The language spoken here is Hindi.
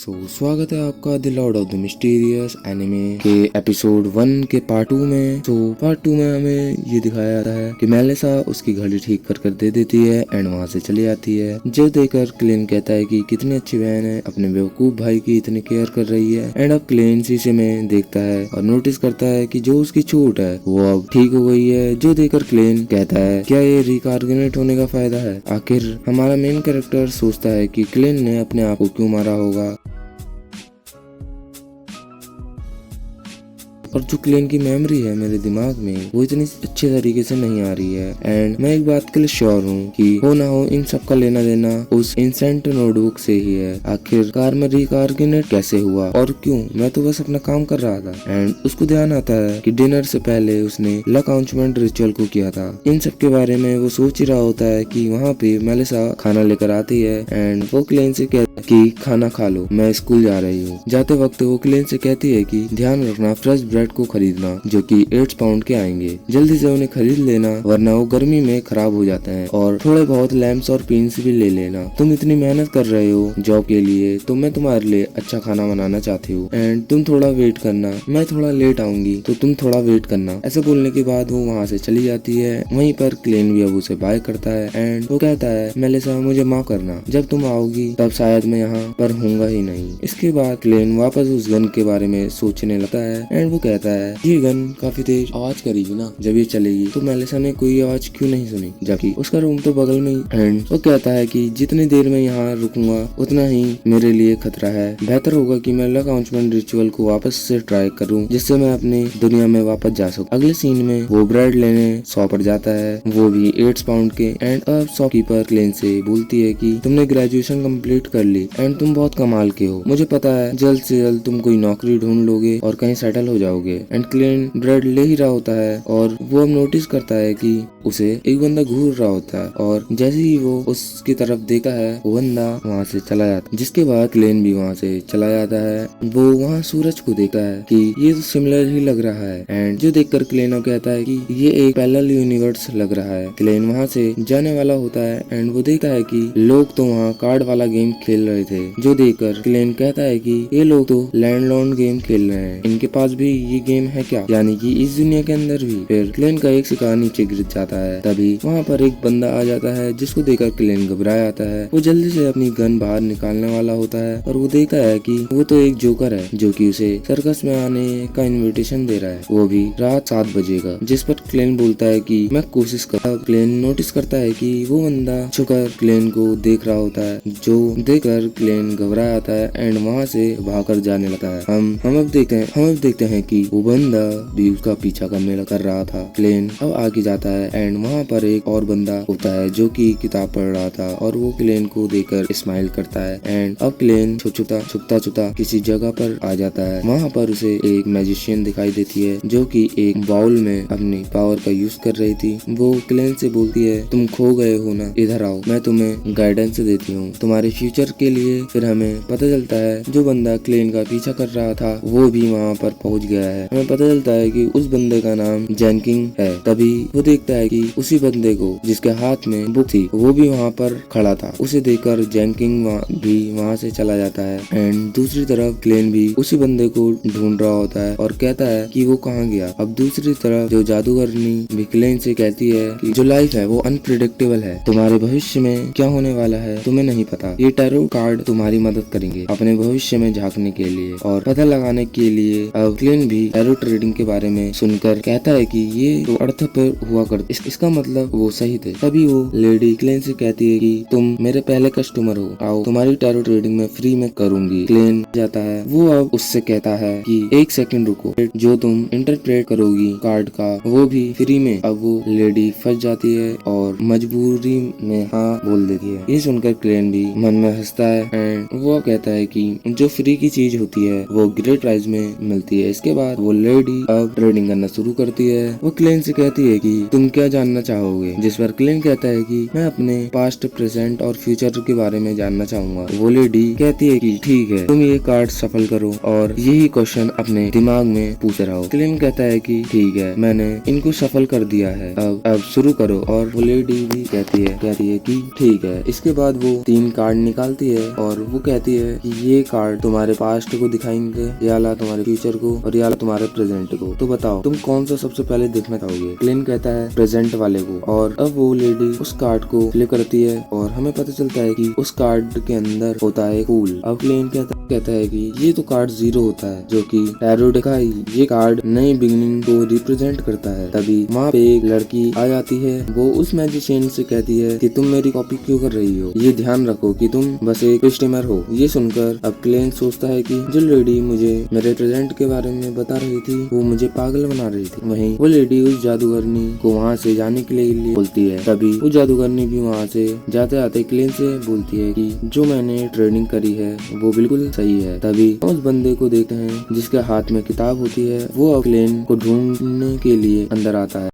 स्वागत है आपका the Lord of the mysterious anime के एपिसोड 1 के पार्ट 2 में। पार्ट 2 में हमें ये दिखाया जाता है कि मेलिसा उसकी घड़ी ठीक कर दे देती है एंड वहाँ से चली जाती है। जो देखकर क्लेन कहता है कि कितनी अच्छी बहन है, अपने बेवकूफ भाई की इतनी केयर कर रही है। एंड अब क्लेन शीशे में देखता है और नोटिस करता है कि जो उसकी चोट है वो अब ठीक हो गई है। जो देखकर क्लेन कहता है क्या ये रिकार्गनेट होने का फायदा है। आखिर हमारा मेन कैरेक्टर सोचता है कि क्लेन ने अपने आप को क्यों मारा होगा और जो क्लेन की मेमोरी है मेरे दिमाग में वो इतनी अच्छे तरीके से नहीं आ रही है। एंड मैं एक बात के लिए श्योर हूँ कि हो ना हो इन सब का लेना देना उस इंसेंट नोटबुक से ही है। आखिरकार में रिकार्गनेट कैसे हुआ और क्यों, मैं तो बस अपना काम कर रहा था। एंड उसको ध्यान आता है कि डिनर से पहले उसने लकाउंचमेंट रिचुअल को किया था। इन सब के बारे में वो सोच ही रहा होता है कि वहाँ पे मेलिसा खाना लेकर आती है एंड वो क्लेन से कहती कि खाना खा लो, मैं स्कूल जा रही हूँ। जाते वक्त वो क्लेन से कहती है कि ध्यान रखना फ्रेश ब्रेड को खरीदना जो कि 8 पाउंड के आएंगे, जल्दी से उन्हें खरीद लेना वरना वो गर्मी में खराब हो जाते हैं। और थोड़े बहुत लैम्प्स और पीन्स भी ले लेना। तुम इतनी मेहनत कर रहे हो जॉब के लिए तो मैं तुम्हारे लिए अच्छा खाना बनाना चाहती हूँ एंड तुम थोड़ा वेट करना, मैं थोड़ा लेट आऊंगी तो तुम थोड़ा वेट करना। ऐसे बोलने के बाद वो वहाँ से चली जाती है। वहीं पर क्लेन भी अब उसे बाय करता है एंड वो कहता है मेलिसा मुझे माफ करना, जब तुम आओगी तब शायद मैं यहाँ पर होऊंगा ही नहीं। इसके बाद क्लेन वापस उस गन के बारे में सोचने लगता है एंड वो कहता है ये गन काफी तेज आवाज करेगी ना जब ये चलेगी, तो मेलिसा ने कोई आवाज क्यों नहीं सुनी जबकि उसका रूम तो बगल में ही। एंड वो कहता है कि जितनी देर में यहाँ रुकूंगा उतना ही मेरे लिए खतरा है, बेहतर होगा कि मैं लकाउंचमेंट रिचुअल को वापस से ट्राई करूँ जिससे मैं अपनी दुनिया में वापस जा सकूँ। अगले सीन में वो ब्रेड लेने शॉप पर जाता है, वो भी 8 पाउंड के। एंड अब शॉपकीपर क्लेन से बोलती है कि तुमने ग्रेजुएशन कंप्लीट कर ली एंड तुम बहुत कमाल के हो, मुझे पता है जल्द से जल्द तुम कोई नौकरी ढूंढ लोगे और कहीं सेटल हो जाओगे। एंड क्लेन ब्रेड ले ही रहा होता है और वो अब नोटिस करता है कि उसे एक बंदा घूर रहा होता है और जैसे ही वो उसकी तरफ देखता है वो बंदा वहाँ से चला जाता है। जिसके बाद क्लेन भी वहाँ से चला जाता है। वो वहाँ सूरज को देखता है कि ये तो सिमिलर ही लग रहा है एंड जो देखकर क्लेन कहता है कि ये एक पैरेलल यूनिवर्स लग रहा है। क्लेन वहाँ से जाने वाला होता है एंड वो देखता है कि लोग तो वहाँ कार्ड वाला गेम खेल रहे थे। जो देखकर क्लेन कहता है कि ये लोग तो लैंडलॉर्ड गेम खेल रहे हैं, इनके पास भी ये गेम है क्या, यानी कि इस दुनिया के अंदर भी। फिर क्लेन का एक शिकार नीचे गिर जाता है। तभी वहाँ पर एक बंदा आ जाता है जिसको देखकर क्लेन घबरा जाता है। वो जल्दी से अपनी गन बाहर निकालने वाला होता है और वो देखता है कि वो तो एक जोकर है जो कि उसे सर्कस में आने का इनविटेशन दे रहा है, वो भी रात 7 बजे का। जिस पर क्लेन बोलता है कि मैं कोशिश कर। क्लेन नोटिस करता है कि वो बंदा छुकर क्लेन को देख रहा होता है, जो देखकर क्लेन घबरा आता है एंड वहाँ से भागकर जाने लगता है। हम अब देखते हैं कि वो बंदा भी उसका पीछा करने कर रहा था। क्लेन अब आगे जाता है एंड वहाँ पर एक और बंदा होता है जो कि किताब पढ़ रहा था और वो क्लेन को देखकर स्माइल करता है। एंड अब क्लेन छुपता किसी जगह पर आ जाता है। वहाँ पर उसे एक मैजिशियन दिखाई देती है जो कि एक बाउल में अपनी पावर का यूज कर रही थी। वो क्लेन से बोलती है तुम खो गए हो ना, इधर आओ, मैं तुम्हें गाइडेंस देती हूँ तुम्हारे फ्यूचर के लिए। फिर हमें पता चलता है जो बंदा क्लेन का पीछा कर रहा था वो भी वहाँ पर पहुँच गया है। हमें पता चलता है कि उस बंदे का नाम जैनकिंग है। तभी वो देखता है कि उसी बंदे को जिसके हाथ में बुक थी वो भी वहाँ पर खड़ा था। उसे देखकर जैनकिंग भी वहाँ से चला जाता है एंड दूसरी तरफ क्लेन भी उसी बंदे को ढूंढ रहा होता है और कहता है कि वो कहाँ गया। अब दूसरी तरफ जो जादूगरनी भी क्लेन से कहती है कि जो लाइफ है वो अनप्रिडिक्टेबल है, तुम्हारे भविष्य में क्या होने वाला है तुम्हें नहीं पता। ये टैरो कार्ड तुम्हारी मदद करेंगे अपने भविष्य में झांकने के लिए और पता लगाने के लिए। अब क्लेन भी टैरो ट्रेडिंग के बारे में सुनकर कहता है कि ये तो अर्थ पर हुआ कर इसका मतलब वो सही थे। तभी वो लेडी क्लेन से कहती है कि तुम मेरे पहले कस्टमर हो, आओ तुम्हारी टैरो ट्रेडिंग में फ्री में करूंगी। क्लेन जाता है। वो अब उससे कहता है कि 1 सेकंड रुको, जो तुम इंटरप्रेट करोगी कार्ड का वो भी फ्री में। अब वो लेडी फंस जाती है और मजबूरी में हाँ बोल देती है। ये सुनकर क्लेन भी मन में हंसता है एंड वो कहता है कि जो फ्री की चीज होती है वो ग्रेट प्राइस में मिलती है। इसके बाद वो लेडी अब ट्रेडिंग करना शुरू करती है। वो क्लेन से कहती है कि तुम क्या जानना चाहोगे, जिस पर क्लेन कहता है कि मैं अपने पास्ट, प्रेजेंट और फ्यूचर के बारे में जानना चाहूंगा। वो लेडी कहती है कि ठीक है, तुम ये कार्ड सफल करो और यही क्वेश्चन अपने दिमाग में पूछ रहा हो। क्लेन कहता है कि ठीक है, मैंने इनको सफल कर दिया है, अब शुरू करो। और वो लेडी भी कहती है कि ठीक है। इसके बाद वो 3 कार्ड निकालती है और वो कहती है कि ये कार्ड तुम्हारे पास्ट को दिखाएंगे, या तुम्हारे फ्यूचर को, और या तुम्हारे प्रेजेंट को। तो बताओ तुम कौन सा सबसे पहले देखना चाहोगे। क्लेन कहता है प्रेजेंट वाले को। और अब वो लेडी उस कार्ड को फ्लिप करती है और हमें पता चलता है कि उस कार्ड के अंदर होता है फूल। अब क्लेन कहता है कि ये तो कार्ड 0 होता है, जो कि टैरो का ये कार्ड नई बिगिनिंग को रिप्रेजेंट करता है। तभी वहाँ पे एक लड़की आ जाती है। वो उस मैजिशियन से कहती है कि तुम मेरी कॉपी क्यों कर रही हो, ये ध्यान रखो कि तुम बस एक कस्टमर हो। ये सुनकर अब क्लेन सोचता है कि जो लेडी मुझे मेरे प्रेजेंट के बारे में बता रही थी वो मुझे पागल बना रही थी। वहीं वो लेडी उस जादूगरनी को वहाँ से जाने के लिए बोलती है। तभी वो जादूगरनी भी वहाँ से जाते आते क्लेन से बोलती है कि जो मैंने ट्रेनिंग करी है वो बिल्कुल सही है। तभी उस बंदे को देखते हैं जिसके हाथ में किताब होती है। वो अब क्लेन को ढूंढने के लिए अंदर आता है।